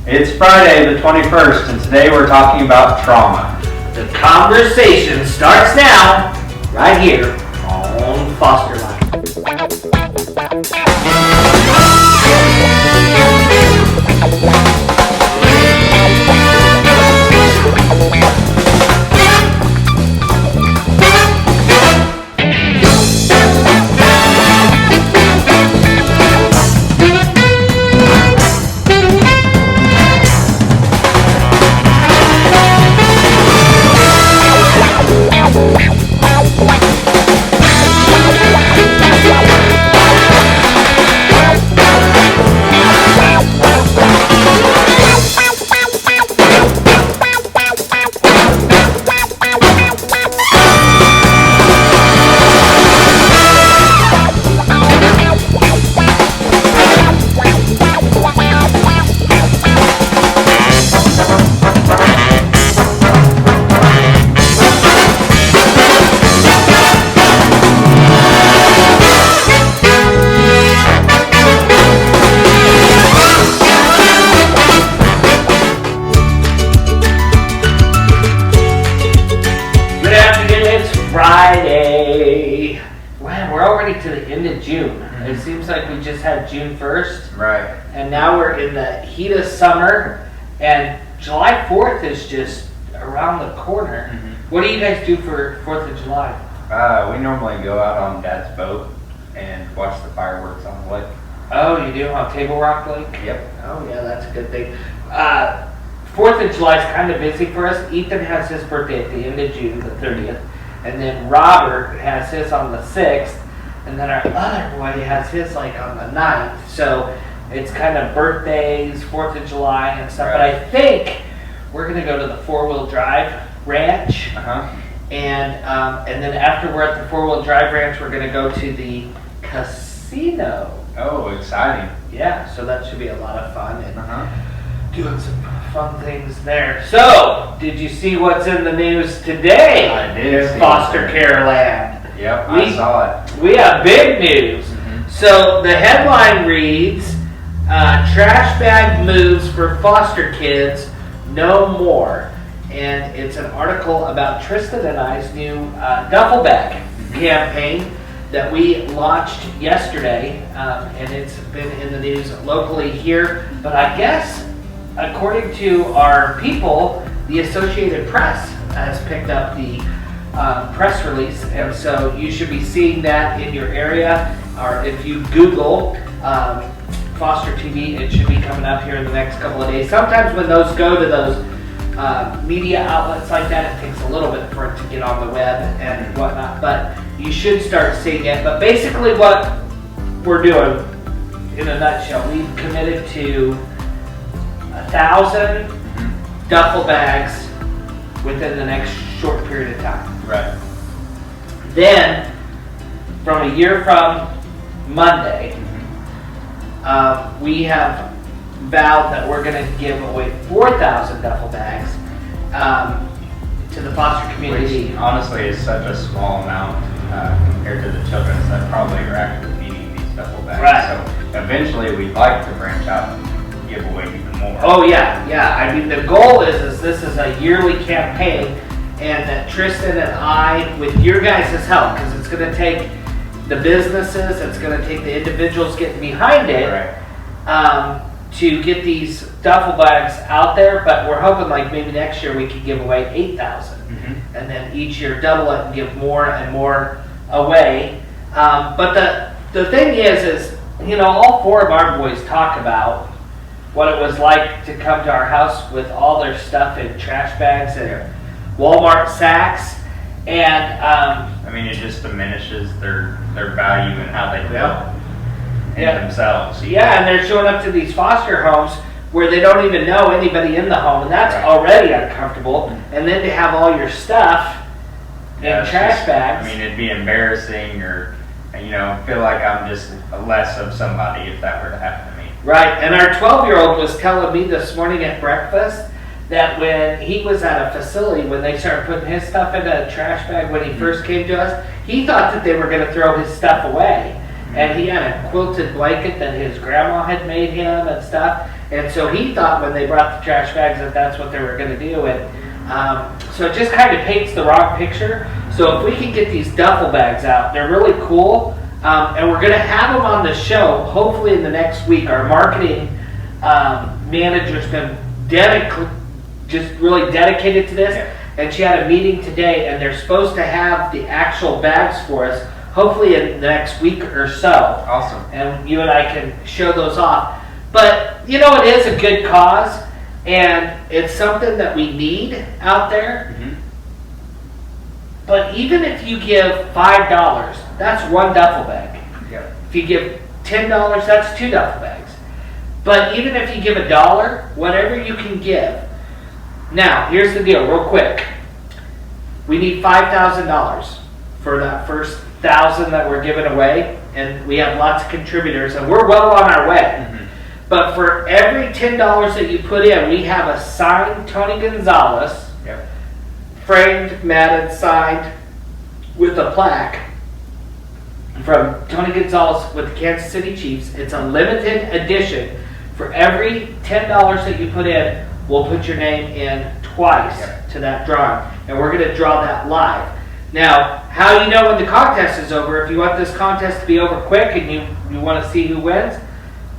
It's Friday the 21st, and today we're talking about trauma. The conversation starts now, right here on Foster Life. Friday. Wow, we're already to the end of June. It seems like we just had June 1st. Right. And now we're in the heat of summer. And July 4th is just around the corner. What do you guys do for 4th of July? We normally go out on Dad's boat and watch the fireworks on the lake. Oh, you do on Table Rock Lake? Yep. Oh, yeah, that's a good thing. 4th of July is kind of busy for us. Ethan has his birthday at the end of June, the 30th. And then Robert has his on the 6th. And then our other boy has his like on the 9th. So it's kind of birthdays, 4th of July and stuff. Right. But I think we're going to go to the 4-wheel drive ranch. And then after we're at the 4-wheel drive ranch, we're going to go to the casino. Oh, exciting. Yeah, so that should be a lot of fun. And doing some fun things there. So, did you see what's in the news today? I did. In foster care land. Yep, I saw it. We have big news. So, the headline reads, trash bag moves for foster kids, no more. And it's an article about Tristan and I's new duffel bag campaign that we launched yesterday. And it's been in the news locally here. But I guess, according to our people, the Associated Press has picked up the press release, and so you should be seeing that in your area, or if you Google Foster TV, it should be coming up here in the next couple of days. Sometimes when those go to those media outlets like that, it takes a little bit for it to get on the web and whatnot, but you should start seeing it. But basically what we're doing, in a nutshell, we've committed to 1,000 duffel bags within the next short period of time. Right. Then, from a year from Monday, we have vowed that we're going to give away 4,000 duffel bags to the foster community. Which honestly is such a small amount compared to the children that probably are actually needing these duffel bags. Right. So eventually we'd like to branch out and give away even more. Oh yeah. I mean, the goal is this is a yearly campaign, and that Tristan and I, with your guys' help, because it's going to take the businesses, it's going to take the individuals getting behind it, to get these duffel bags out there. But we're hoping like maybe next year we could give away 8,000, and then each year double it and give more and more away. But the thing is all 4 of our boys talk about what it was like to come to our house with all their stuff in trash bags and Walmart sacks, and I mean, it just diminishes their value and how they feel in themselves. Yeah, and they're showing up to these foster homes where they don't even know anybody in the home, and that's already uncomfortable. And then to have all your stuff in trash bags. I mean, it'd be embarrassing, or feel like I'm just less of somebody if that were to happen to me. Right, and our 12-year-old was telling me this morning at breakfast that when he was at a facility, when they started putting his stuff in a trash bag when he first came to us, he thought that they were going to throw his stuff away. and he had a quilted blanket that his grandma had made him and stuff. And so he thought when they brought the trash bags that that's what they were going to do. And so it just kind of paints the wrong picture. So if we can get these duffel bags out, they're really cool. And we're going to have them on the show hopefully in the next week. Our marketing manager's been just really dedicated to this. Yeah. And she had a meeting today, and they're supposed to have the actual bags for us hopefully in the next week or so. Awesome. And you and I can show those off. But, you know, it is a good cause, and it's something that we need out there. Mm-hmm. But even if you give $5, that's one duffel bag. Yep. If you give $10, that's two duffel bags. But even if you give $1, whatever you can give. Now, here's the deal, real quick. We need $5,000 for that first 1,000 that we're giving away, and we have lots of contributors, and we're well on our way. Mm-hmm. But for every $10 that you put in, we have a signed Tony Gonzalez, Yep. framed, matted, signed with a plaque from Tony Gonzalez with the Kansas City Chiefs. It's a limited edition. For every $10 that you put in, we'll put your name in twice to that drawing, and we're going to draw that live. Now, how you know when the contest is over, if you want this contest to be over quick and you want to see who wins,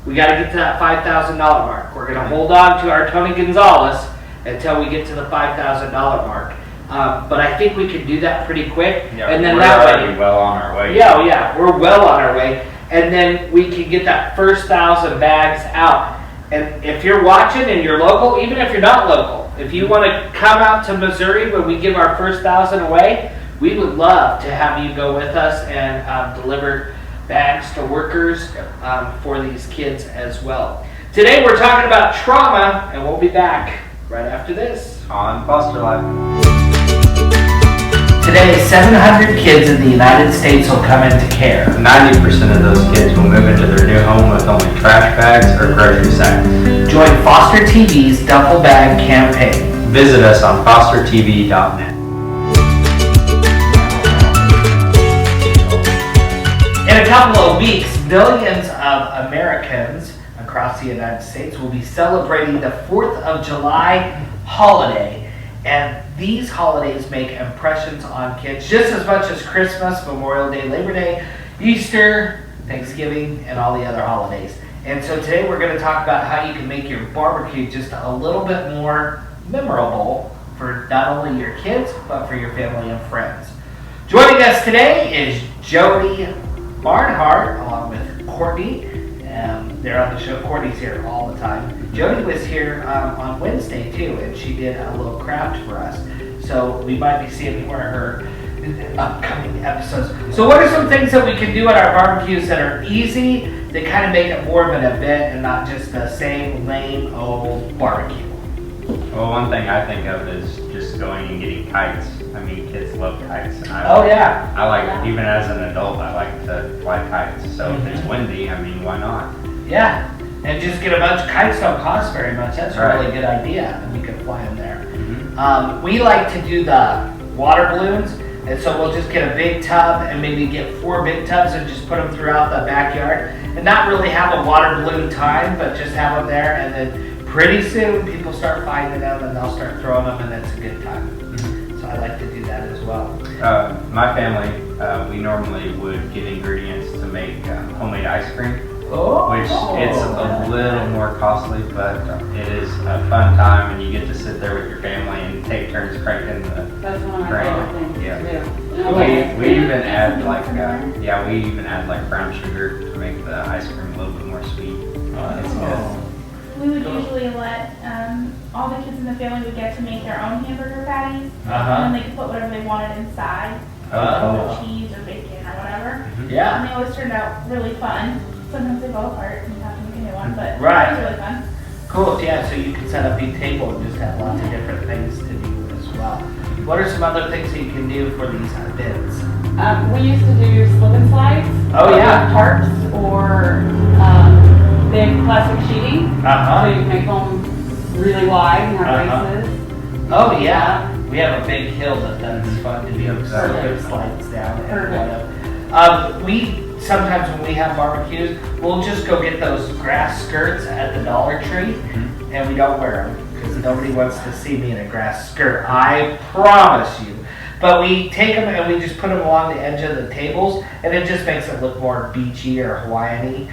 we got to get to that $5,000 mark. We're going to hold on to our Tony Gonzalez until we get to the $5,000 mark. But I think we can do that pretty quick. Yeah, and then we're that already way, well on our way. yeah, we're well on our way. And then we can get that first 1,000 bags out. And if you're watching and you're local, even if you're not local, if you want to come out to Missouri when we give our first 1,000 away, we would love to have you go with us and deliver bags to workers for these kids as well. Today we're talking about trauma, and we'll be back right after this. On Foster Life. Today, 700 kids in the United States will come into care. 90% of those kids will move into their new home with only trash bags or grocery sacks. Join Foster TV's Duffel Bag campaign. Visit us on fostertv.net. In a couple of weeks, millions of Americans across the United States will be celebrating the 4th of July holiday. And these holidays make impressions on kids just as much as Christmas, Memorial Day, Labor Day, Easter, Thanksgiving, and all the other holidays. And so today we're going to talk about how you can make your barbecue just a little bit more memorable for not only your kids, but for your family and friends. Joining us today is Jody Barnhart, along with Courtney. They're on the show. Courtney's here all the time. Jody was here on Wednesday too, and she did a little craft for us. So we might be seeing one of her upcoming episodes. So what are some things that we can do at our barbecues that are easy, that kind of make it more of an event and not just the same lame old barbecue? Well, one thing I think of is just going and getting kites. I mean, kids love kites. And I like, even as an adult, I like to fly kites. So if it's windy, I mean, why not? Yeah, and just get a bunch of kites. Don't cost very much. That's a Right. really good idea, and we can fly them there. Mm-hmm. We like to do the water balloons, and so we'll just get a big tub and maybe get 4 big tubs and just put them throughout the backyard, and not really have a water balloon time, but just have them there, and then pretty soon people start finding them and they'll start throwing them, and it's a good time. Mm-hmm. So I like to do that as well. My family, we normally would get ingredients to make homemade ice cream. Oh, Which it's a little more costly, but it is a fun time, and you get to sit there with your family and take turns cranking the That's one of my crank. favorite things Yeah. to do. We even add like brown sugar to make the ice cream a little bit more sweet. It's good. We would usually let all the kids in the family would get to make their own hamburger patties, Uh-huh. and then they could put whatever they wanted inside, Oh, cheese or bacon or whatever. Yeah. And they always turned out really fun. Sometimes they fall apart and you have to make a new one, but Right. it was really fun. Cool, yeah, so you can set up a big table and just have lots of different things to do as well. What are some other things that you can do for these events? We used to do slip and slides. Oh, yeah. Tarps or big plastic sheeting. So Uh-huh. you can make them really wide and have Uh-huh. races. Oh, yeah. We have a big hill that's fun to be able to Exactly. slip slides down and Perfect. whatever. We sometimes when we have barbecues, we'll just go get those grass skirts at the Dollar Tree, and we don't wear them because nobody wants to see me in a grass skirt. I promise you. But we take them and we just put them along the edge of the tables, and it just makes it look more beachy or Hawaiian-y.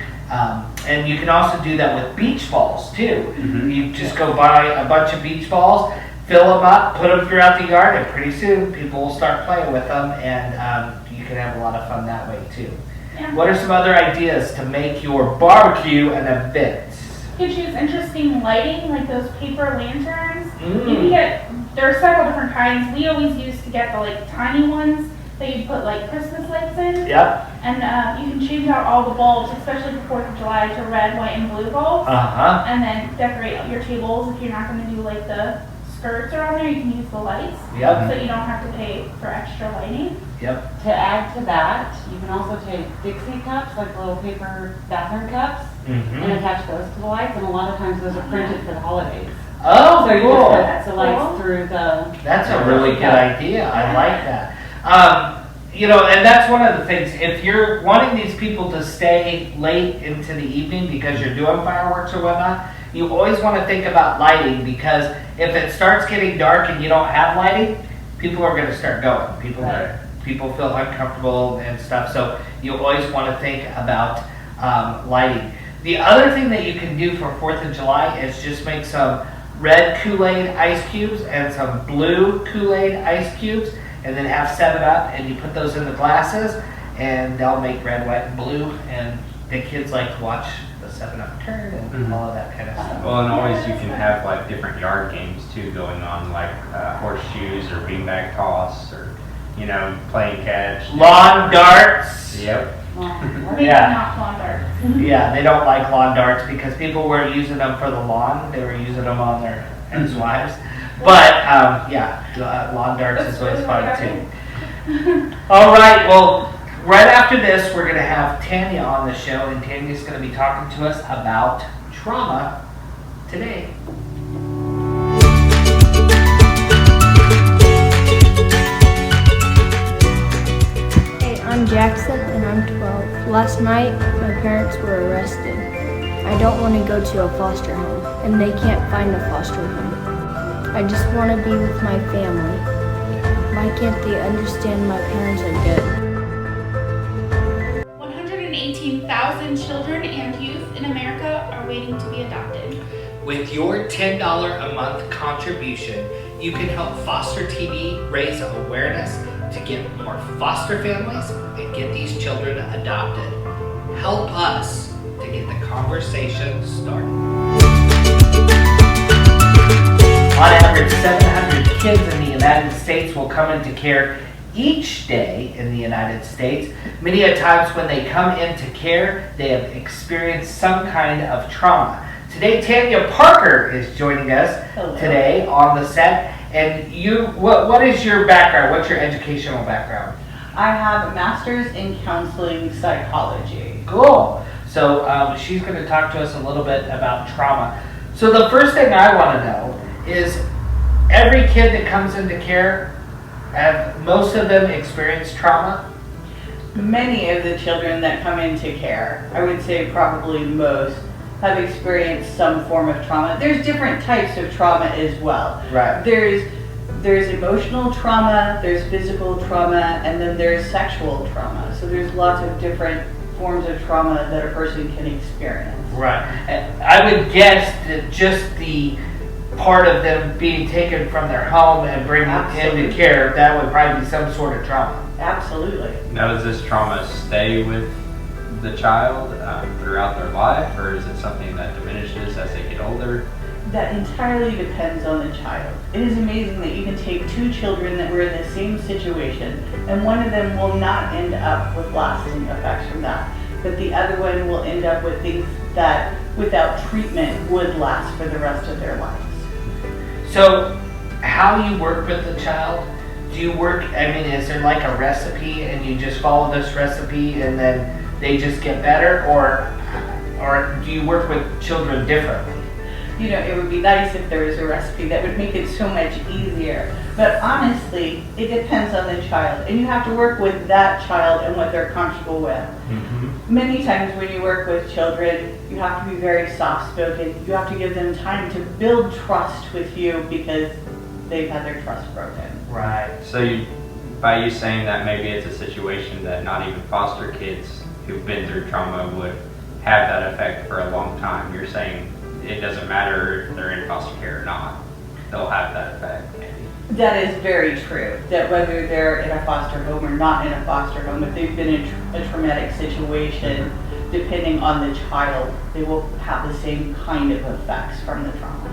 And you can also do that with beach balls too. You just go buy a bunch of beach balls, fill them up, put them throughout the yard, and pretty soon people will start playing with them, and you can have a lot of fun that way too. Yeah. What are some other ideas to make your barbecue an event? You could choose interesting lighting, like those paper lanterns. You can get, there are several different kinds. We always used to get the like tiny ones that you put like Christmas lights in. Yep. And you can change out all the bulbs, especially for 4th of July, to red, white, and blue bulbs. Uh-huh. And then decorate your tables. If you're not going to do like the skirts are on there, you can use the lights. Yep. So you don't have to pay for extra lighting. Yep. To add to that, you can also take Dixie cups, like little paper bathroom cups, and attach those to the lights. And a lot of times those are printed for the holidays. Oh, So you cool. just put the lights through the. That's a really good idea. I like that. You know, and that's one of the things. If you're wanting these people to stay late into the evening because you're doing fireworks or whatnot, you always want to think about lighting, because if it starts getting dark and you don't have lighting, people are going to start going. People feel uncomfortable and stuff. So you always want to think about lighting. The other thing that you can do for 4th of July is just make some red Kool-Aid ice cubes and some blue Kool-Aid ice cubes, and then have 7-Up, and you put those in the glasses, and they'll make red, white, and blue, and the kids like to watch the 7-Up turn and all of that kind of stuff. Well, and always you can have like different yard games too going on, like horseshoes or beanbag toss, or playing catch. Lawn darts. Yep. Maybe not lawn darts. Yeah, they don't like lawn darts because people weren't using them for the lawn; they were using them on their ex-wives. But lawn darts is always fun too. All right, well, right after this, we're going to have Tanya on the show, and Tanya's going to be talking to us about trauma today. Hey, I'm Jackson and I'm 12. Last night, my parents were arrested. I don't want to go to a foster home, and they can't find a foster home. I just want to be with my family. Why can't they understand my parents are good? 118,000 children and youth in America are waiting to be adopted. With your $10 a month contribution, you can help Foster TV raise awareness to get more foster families and get these children adopted. Help us to get the conversation started. On average, 700 kids in the United States will come into care each day in the United States. Many a times when they come into care, they have experienced some kind of trauma. Today, Tanya Parker is joining us today on the set. And you, what is your background? What's your educational background? I have a master's in counseling psychology. Cool. So she's going to talk to us a little bit about trauma. So the first thing I want to know is, every kid that comes into care, have most of them experienced trauma? Many of the children that come into care, I would say probably most, have experienced some form of trauma. There's different types of trauma as well. Right. There's emotional trauma, there's physical trauma, and then there's sexual trauma. So there's lots of different forms of trauma that a person can experience. Right. And I would guess that just the part of them being taken from their home and bringing into care, that would probably be some sort of trauma. Absolutely. Now, does this trauma stay with the child throughout their life, or is it something that diminishes as they get older? That entirely depends on the child. It is amazing that you can take two children that were in the same situation, and one of them will not end up with lasting effects from that, but the other one will end up with things that, without treatment, would last for the rest of their lives. So, how you work with the child? Do you work, is there like a recipe and you just follow this recipe and then they just get better, or do you work with children differently? You know, it would be nice if there was a recipe that would make it so much easier. But honestly, it depends on the child, and you have to work with that child and what they're comfortable with. Many times when you work with children, you have to be very soft-spoken. You have to give them time to build trust with you because they've had their trust broken. Right. So by you saying that, maybe it's a situation that not even foster kids who've been through trauma would have that effect for a long time. You're saying it doesn't matter if they're in foster care or not, they'll have that effect maybe. That is very true, that whether they're in a foster home or not in a foster home, if they've been in a traumatic situation, depending on the child, they will have the same kind of effects from the trauma.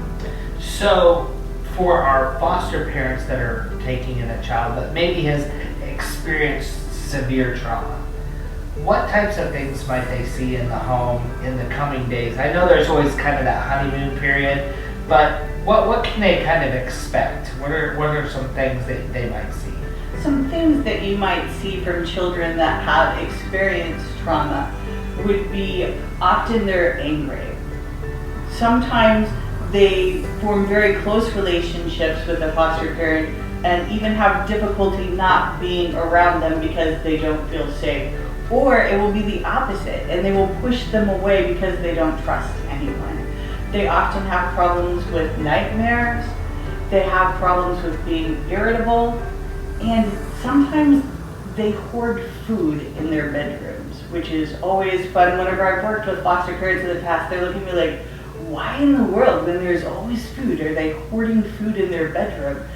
So for our foster parents that are taking in a child that maybe has experienced severe trauma, what types of things might they see in the home in the coming days? I know there's always kind of that honeymoon period, but what can they kind of expect? What are some things that they might see? Some things that you might see from children that have experienced trauma would be often they're angry. Sometimes they form very close relationships with the foster parent and even have difficulty not being around them because they don't feel safe. Or it will be the opposite, and they will push them away because they don't trust anyone. They often have problems with nightmares, they have problems with being irritable, and sometimes they hoard food in their bedrooms, which is always fun. Whenever I've worked with foster parents in the past, they look at me like, why in the world, when there's always food, are they hoarding food in their bedroom?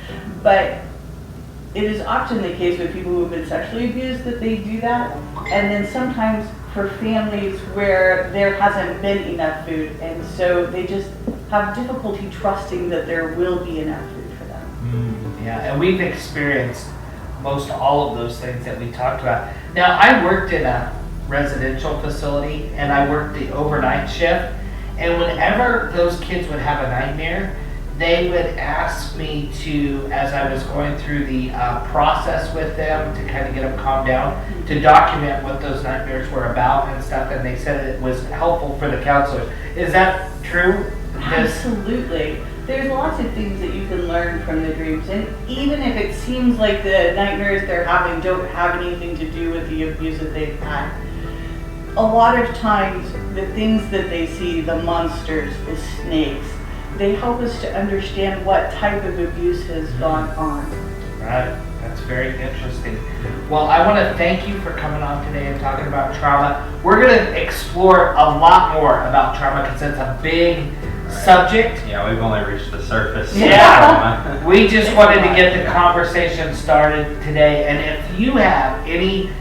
But it is often the case with people who have been sexually abused that they do that. And then sometimes for families where there hasn't been enough food, and so they just have difficulty trusting that there will be enough food for them. Yeah, and we've experienced most all of those things that we talked about. Now, I worked in a residential facility, and I worked the overnight shift, and whenever those kids would have a nightmare, they would ask me to, as I was going through the process with them to kind of get them calmed down, to document what those nightmares were about and stuff, and they said it was helpful for the counselors. Is that true? Absolutely. There's lots of things that you can learn from the dreams, and even if it seems like the nightmares they're having don't have anything to do with the abuse that they've had, a lot of times the things that they see, the monsters, the snakes, they help us to understand what type of abuse has gone on. Right, that's very interesting. Well, I want to thank you for coming on today and talking about trauma. We're going to explore a lot more about trauma because it's a big subject. Yeah, we've only reached the surface. Yeah, we just wanted to get the conversation started today. And if you have any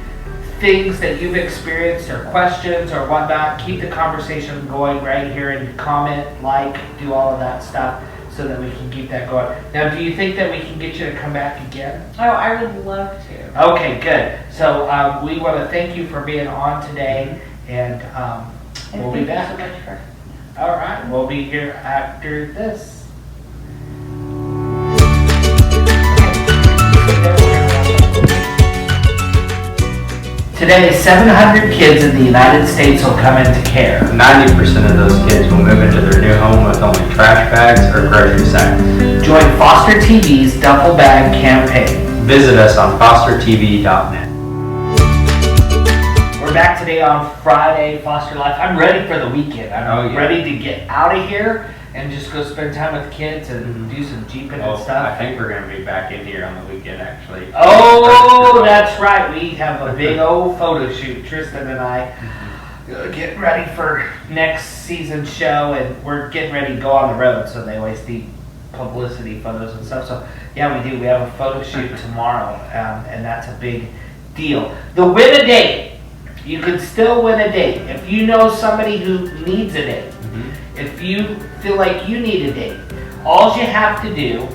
things that you've experienced or questions or whatnot, keep the conversation going right here and comment, like, do all of that stuff so that we can keep that going. Now, do you think that we can get you to come back again? Oh, I would love to. Okay, good. So we want to thank you for being on today, and we'll be back. Thank you so much for. All right, we'll be here after this. Today, 700 kids in the United States will come into care. 90% of those kids will move into their new home with only trash bags or grocery sacks. Join Foster TV's Duffel Bag campaign. Visit us on fostertv.net. We're back today on Friday, Foster Life. I'm ready for the weekend. I'm ready to get out of here and just go spend time with kids and do some jeeping and stuff. I think we're going to be back in here on the weekend, actually. Oh, that's right. We have a big old photo shoot, Tristan and I, getting ready for next season's show, and we're getting ready to go on the road, so they always need publicity photos and stuff. So, yeah, we do. We have a photo shoot tomorrow, and that's a big deal. The win a date. You can still win a date. If you know somebody who needs a date, if you feel like you need a date, all you have to do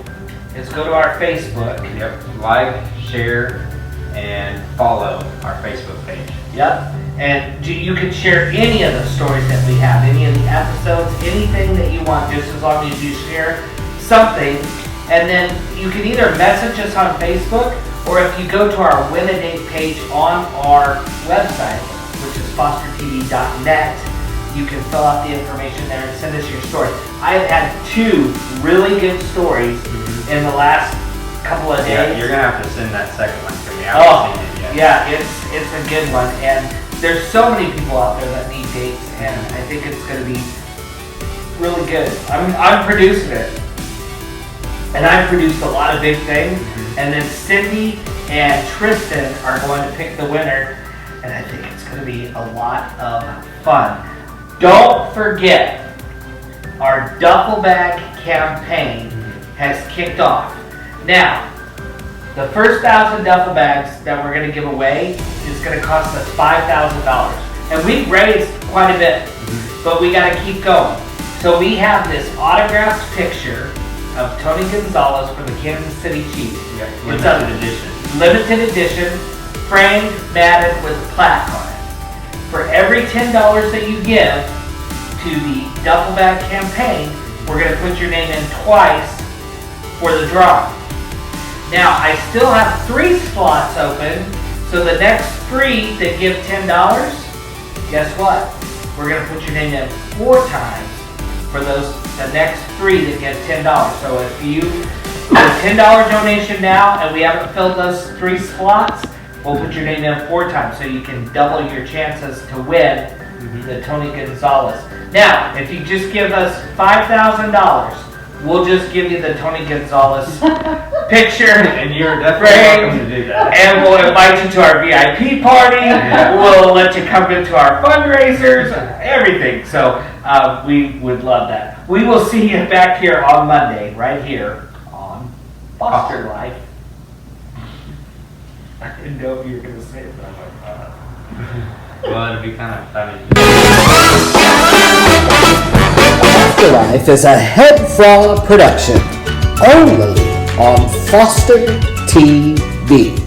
is go to our Facebook. Yep. Like, share, and follow our Facebook page. Yep. And you can share any of the stories that we have, any of the episodes, anything that you want, just as long as you share something. And then you can either message us on Facebook, or if you go to our Win a Date page on our website, which is fostertv.net, you can fill out the information there and send us your story. I have had 2 really good stories in the last couple of days. Yeah, you're gonna have to send that second one to me. I haven't seen it yet. Yeah, it's a good one, and there's so many people out there that need dates, and I think it's gonna be really good. I'm producing it, and I've produced a lot of big things, and then Cindy and Tristan are going to pick the winner, and I think it's going to be a lot of fun. Don't forget, our duffel bag campaign has kicked off. Now, the first 1,000 duffel bags that we're going to give away is going to cost us $5,000, and we've raised quite a bit, but we got to keep going. So we have this autographed picture of Tony Gonzalez from the Kansas City Chiefs. It's a limited edition, framed, matted with a plaque on it. For every $10 that you give to the duffel bag campaign, we're going to put your name in twice for the drawing. Now, I still have 3 slots open, so the next 3 that give $10, guess what? We're going to put your name in 4 times for the next 3 that get $10. So if you do a $10 donation now and we haven't filled those 3 slots, we'll put your name in 4 times so you can double your chances to win the Tony Gonzalez. Now, if you just give us $5,000, we'll just give you the Tony Gonzalez picture. And you're definitely welcome to do that. And we'll invite you to our VIP party. We'll let you come into our fundraisers, everything. So we would love that. We will see you back here on Monday, right here on Foster Life. I didn't know if you were going to say it, but I'm like, Well, it'd be kind of funny. Afterlife is a HEDFRA production, only on Foster TV.